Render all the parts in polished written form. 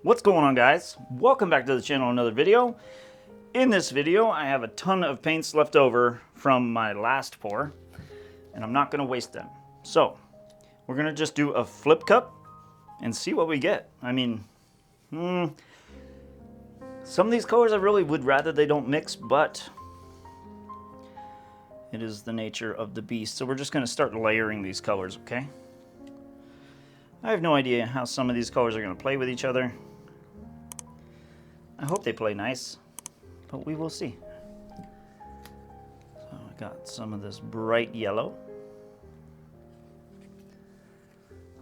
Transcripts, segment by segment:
What's going on, guys? Welcome back to the channel, another video. In this video, I have a ton of paints left over from my last pour, and I'm not gonna waste them. So, we're gonna just do a flip cup and see what we get. I mean, some of these colors I really would rather they don't mix, but it is the nature of the beast. So we're just gonna start layering these colors, okay? I have no idea how some of these colors are gonna play with each other. I hope they play nice, but we will see. So I got some of this bright yellow.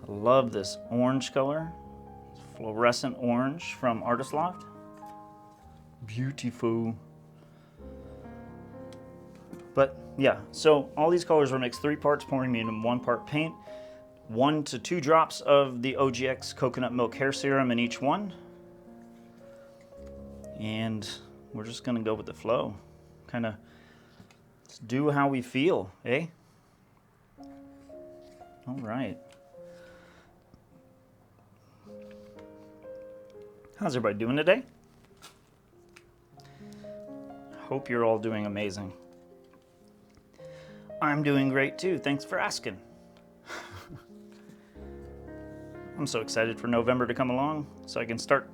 I love this orange color. It's fluorescent orange from Artist Loft. Beautiful. But yeah, so all these colors were mixed 3 parts pouring medium, 1 part paint, 1 to 2 drops of the OGX coconut milk hair serum in each one. And we're just gonna go with the flow. Kind of do how we feel, eh? All right. How's everybody doing today? Hope you're all doing amazing. I'm doing great too, thanks for asking. I'm so excited for November to come along so I can start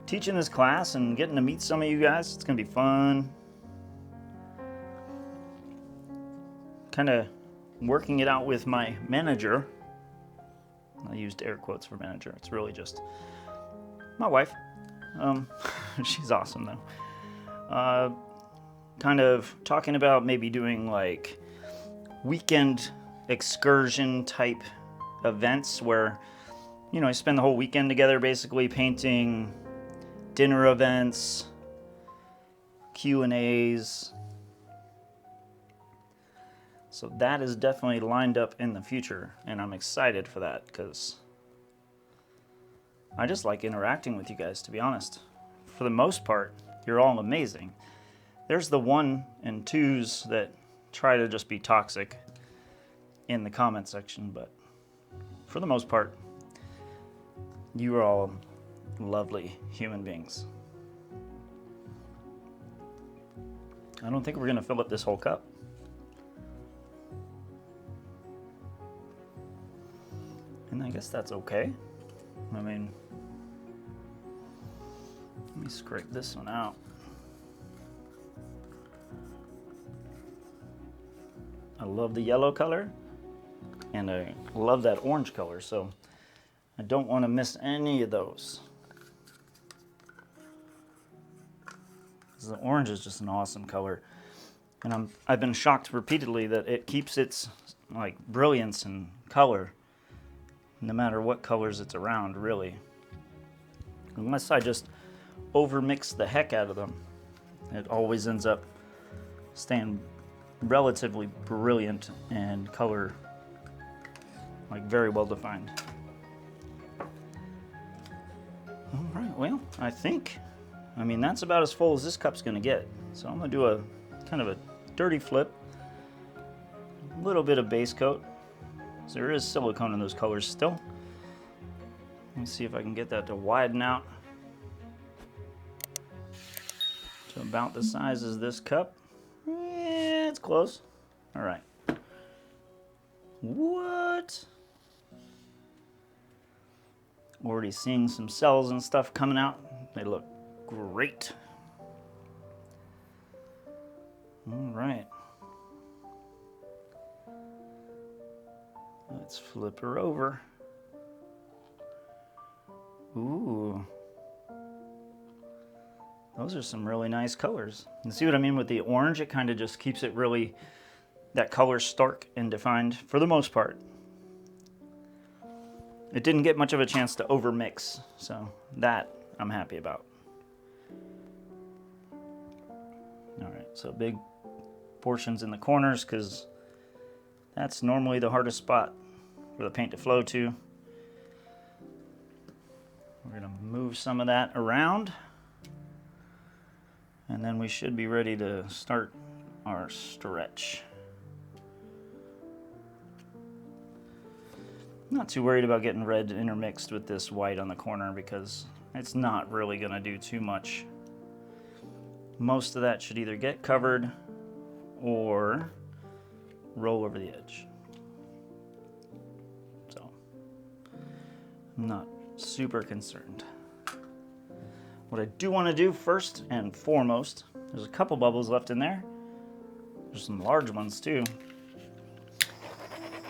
teaching this class and getting to meet some of you guys. It's gonna be fun. Kind of working it out with my manager. I used air quotes for manager. It's really just my wife. She's awesome though. Kind of talking about maybe doing like weekend excursion type events where, you know, I spend the whole weekend together basically painting, dinner events, Q&As. So that is definitely lined up in the future, and I'm excited for that because I just like interacting with you guys, to be honest. For the most part, you're all amazing. There's the 1 and 2s that try to just be toxic in the comment section, but for the most part, you are all lovely human beings. I don't think we're gonna fill up this whole cup. And I guess that's okay. I mean, let me scrape this one out. I love the yellow color and I love that orange color, so I don't want to miss any of those. The orange is just an awesome color, and I've been shocked repeatedly that it keeps its like brilliance and color no matter what colors it's around, really, unless I just overmix the heck out of them. It always ends up staying relatively brilliant and color like very well defined. All right, well, I mean, that's about as full as this cup's gonna get. So I'm gonna do a kind of a dirty flip, a little bit of base coat. So there is silicone in those colors still. Let me see if I can get that to widen out to about the size as this cup. Yeah, it's close. All right. What? Already seeing some cells and stuff coming out. They look great. All right. Let's flip her over. Ooh. Those are some really nice colors. And see what I mean with the orange? It kind of just keeps it really, that color stark and defined for the most part. It didn't get much of a chance to overmix, so that I'm happy about. All right, so big portions in the corners because that's normally the hardest spot for the paint to flow to. We're gonna move some of that around, and then we should be ready to start our stretch. Not too worried about getting red intermixed with this white on the corner because it's not really going to do too much. Most of that should either get covered or roll over the edge. So I'm not super concerned. What I do want to do first and foremost, there's a couple bubbles left in there. There's some large ones too.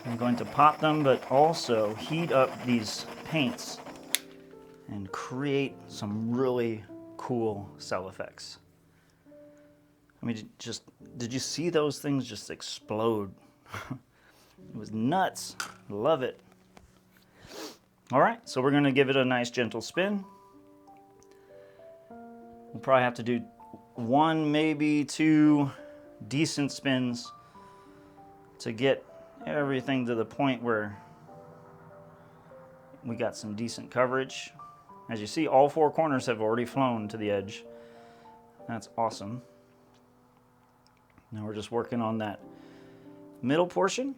I'm going to pop them, but also heat up these paints and create some really cool cell effects. I mean, did you see those things just explode? It was nuts. Love it. All right, so we're gonna give it a nice gentle spin. We'll probably have to do 1, maybe 2 decent spins to get everything to the point where we got some decent coverage. As you see, all 4 corners have already flown to the edge. That's awesome. Now we're just working on that middle portion.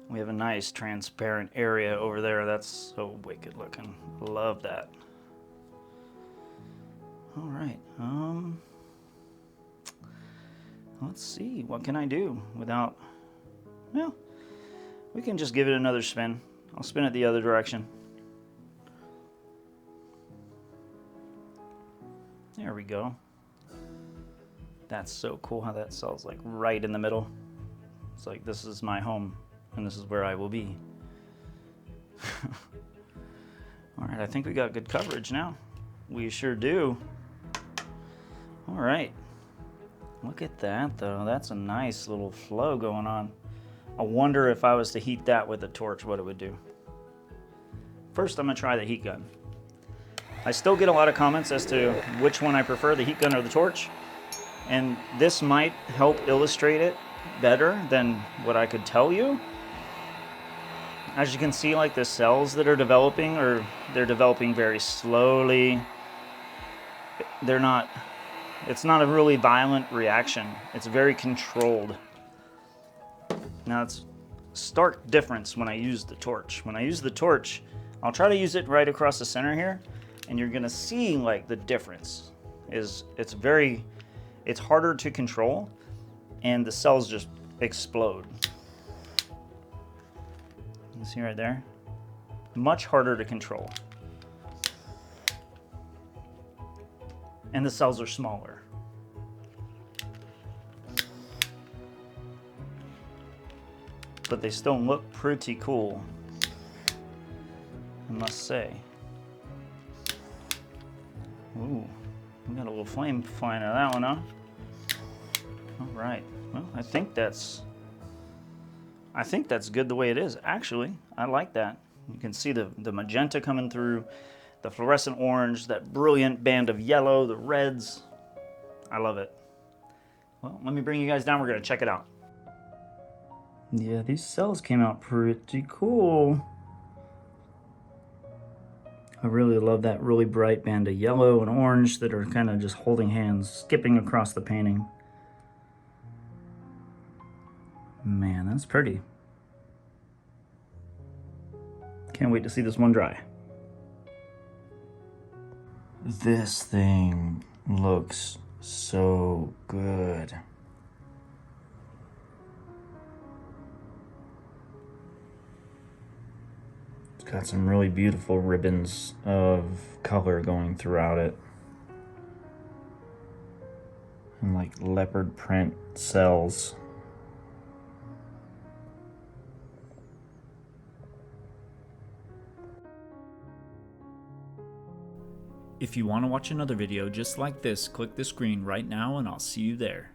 We have a nice transparent area over there. That's so wicked looking. Love that. All right. Let's see. What can I do without... Well, we can just give it another spin. I'll spin it the other direction. There we go. That's so cool how that cell's like right in the middle. It's like, this is my home and this is where I will be. All right, I think we got good coverage now. We sure do. All right. Look at that though. That's a nice little flow going on. I wonder if I was to heat that with a torch, what it would do. First, I'm gonna try the heat gun. I still get a lot of comments as to which one I prefer, the heat gun or the torch. And this might help illustrate it better than what I could tell you. As you can see, like the cells that are developing, they're developing very slowly. It's not a really violent reaction. It's very controlled. Now it's a stark difference when I use the torch. When I use the torch, I'll try to use it right across the center here, and you're gonna see like the difference is it's harder to control, and the cells just explode. You see right there? Much harder to control. And the cells are smaller. But they still look pretty cool, I must say. Ooh, we got a little flame flying out of that one, huh? All right, well, I think that's good the way it is. Actually, I like that. You can see the magenta coming through, the fluorescent orange, that brilliant band of yellow, the reds. I love it. Well, let me bring you guys down. We're gonna check it out. Yeah, these cells came out pretty cool. I really love that really bright band of yellow and orange that are kind of just holding hands, skipping across the painting. Man, that's pretty. Can't wait to see this one dry. This thing looks so good. It's got some really beautiful ribbons of color going throughout it. And like leopard print cells. If you want to watch another video just like this, click the screen right now and I'll see you there.